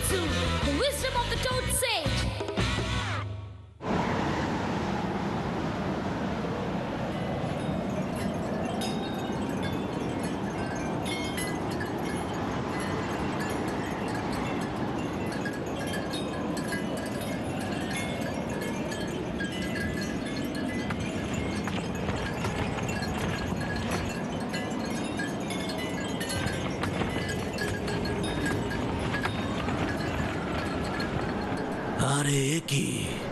Jutsu, the wisdom of the Toad Sage. আরে কি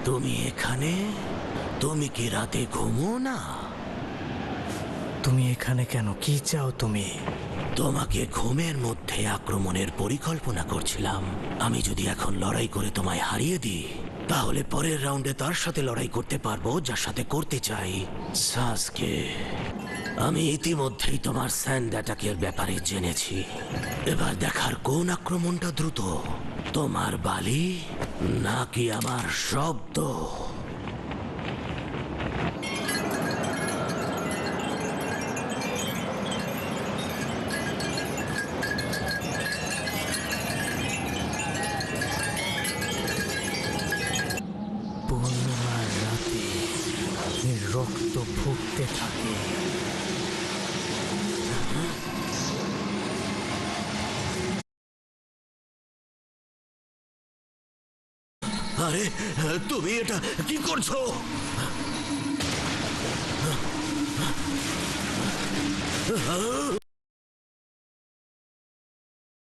তুমি এখানে? তুমি কি রাতে ঘুমো না? তুমি এখানে কেন? কি চাও তুমি? তোমাকে ঘুমের মধ্যে আক্রমণের পরিকল্পনা করছিলাম। আমি যদি এখন লড়াই করে তোমায় হারিয়ে দিই, তাহলে পরের রাউন্ডে তার সাথে লড়াই করতে পারবো যার সাথে করতে চাই, সাসকে। আমি ইতিমধ্যেই তোমার স্যান্ড অ্যাটাকের ব্যাপারে জেনেছি। এবার দেখার কোন আক্রমণটা দ্রুত, তোমার বালি নাকি আমার শব্দ। পূর্ণিমার রাতে এর রক্ত ফুটতে থাকে। আরে তুমি এটা কি করছো?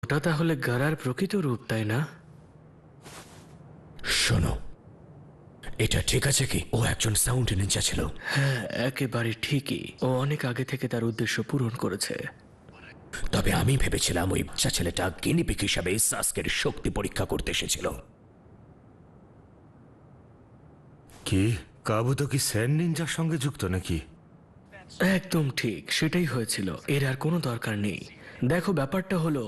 ওটা তাহলে গারার প্রকৃত রূপ, তাই না? শোনো, এটা ঠিক আছে কি ও একজন সাউন্ড নিনজা ছিল? হ্যাঁ, একেবারে ঠিকই। ও অনেক আগে থেকে তার উদ্দেশ্য পূরণ করেছে। তবে আমি ভেবেছিলাম ওই বাচ্চা ছেলেটা গিনিপিগ হিসাবে সাস্কের শক্তি পরীক্ষা করতে এসেছিল। কি কাবুতো কি স্যান্ড নিনজার সঙ্গে যুক্ত নাকি? একদম ঠিক, সেটাই হয়েছিল। এর আর কোনো দরকার নেই। দেখো, ব্যাপারটা হলো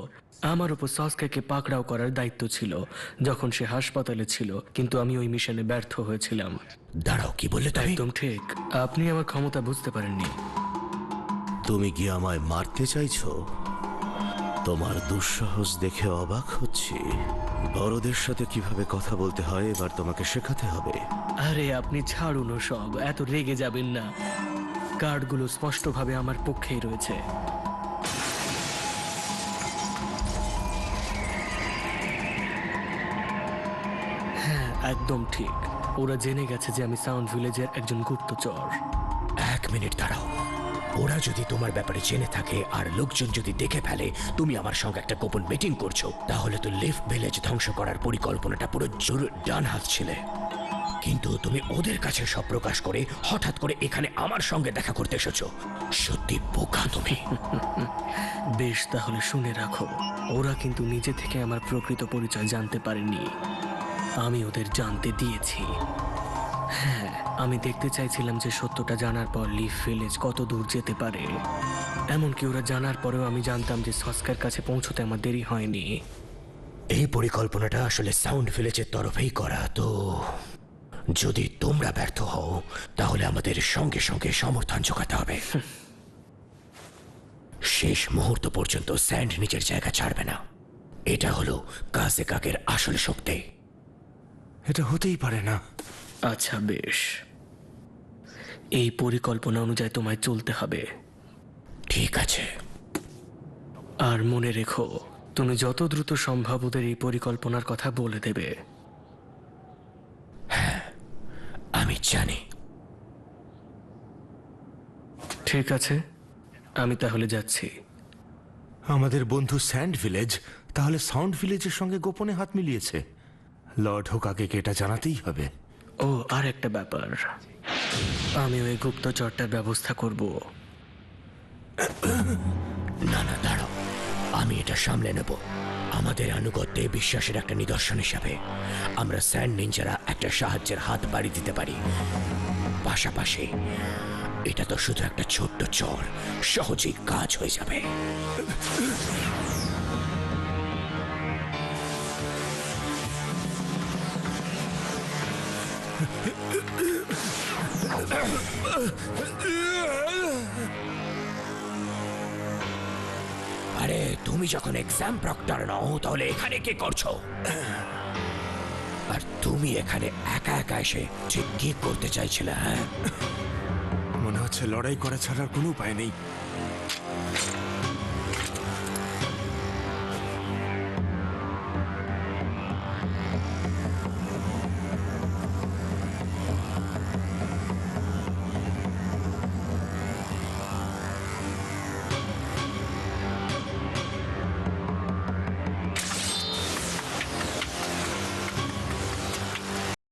আমার উপর সাসকেকে পাকড়াও করার দায়িত্ব ছিল যখন সে হাসপাতালে ছিল, কিন্তু আমি ওই মিশনে ব্যর্থ হয়েছিলাম। দাঁড়াও, কি বললে তুমি? একদম ঠিক, আপনি আমার ক্ষমতা বুঝতে পারেননি। তুমি কি আমায় মারতে চাইছো? তোমার দুঃসাহস দেখে অবাক হচ্ছি। বড়দের সাথে কিভাবে কথা বলতে হয় এবার তোমাকে শেখাতে হবে। আরে আপনি ছাড়ুন সব, এত রেগে যাবেন না। কার্ডগুলো স্পষ্টভাবে আমার পক্ষেই রয়েছে। হ্যাঁ, একদম ঠিক। ওরা জেনে গেছে যে আমি সাউন্ড ভিলেজের একজন গুপ্তচর। এক মিনিট দাঁড়াও। ওরা যদি তোমার ব্যাপারে জেনে থাকে আর লোকজন যদি দেখে ফেলে তুমি আমার সঙ্গে একটা গোপন মিটিং করছো, তাহলে তো লিফ ভিলেজ ধ্বংস করার পরিকল্পনাটা পুরো জোর ডান হাত ছিলে। কিন্তু তুমি ওদের কাছে সব প্রকাশ করে হঠাৎ করে এখানে আমার সঙ্গে দেখা করতে এসেছো। সত্যি বোকা তুমি। বেশ, তাহলে শুনে রাখো, ওরা কিন্তু নিজে থেকে আমার প্রকৃত পরিচয় জানতে পারেনি। আমি ওদের জানতে দিয়েছি। হ্যাঁ, আমি দেখতে চাইছিলাম যে সত্যটা জানার পর লিফ ভিলেজ কত দূর যেতে পারে। এমনকি ওরা জানার পরেও আমি জানতাম যে সাস্কের কাছে পৌঁছতে আমার দেরি হয়নি। এই পরিকল্পনাটা আসলে সাউন্ড ভিলেজের তরফেই করা। তো যদি তোমরা ব্যর্থ হও তাহলে আমাদের সঙ্গে সঙ্গে সমর্থন জোগাতে হবে। শেষ মুহূর্ত পর্যন্ত স্যান্ড নিজের জায়গা ছাড়বে না। এটা হলো কাজেকাকের আসল শক্তি। এটা হতেই পারে না। আচ্ছা বেশ, এই পরিকল্পনা অনুযায়ী তোমায় চলতে হবে। ঠিক আছে। আর মনে রেখো, তুমি যত দ্রুত সম্ভব ওদের এই পরিকল্পনার কথা বলে দেবে। আমি জানি। ঠিক আছে, আমি তাহলে যাচ্ছি। আমাদের বন্ধু স্যান্ড ভিলেজ তাহলে সাউন্ড ভিলেজের সঙ্গে গোপনে হাত মিলিয়েছে। লর্ড হোকাকে এটা জানাতেই হবে। ও, আর একটা ব্যাপার, আমি ওই গুপ্তচরটার ব্যবস্থা করব। না না, দাঁড়াও, আমি এটা সামলে নেব। আমাদের আনুগত্যে বিশ্বাসের একটা নিদর্শন হিসাবে আমরা স্যান্ড নিনজারা একটা সাহায্যের হাত বাড়ি দিতে পারি। পাশাপাশি এটা তো শুধু একটা ছোট্ট চর, সহজেই কাজ হয়ে যাবে। আরে তুমি তুমি যখন এক্সাম প্রক্টর নও তাহলে এখানে কি করছো? আর তুমি এখানে একা একা এসে ঠিক কি করতে চাইছিলে? হ্যাঁ, মনে হচ্ছে লড়াই করা ছাড়ার কোনো উপায় নেই।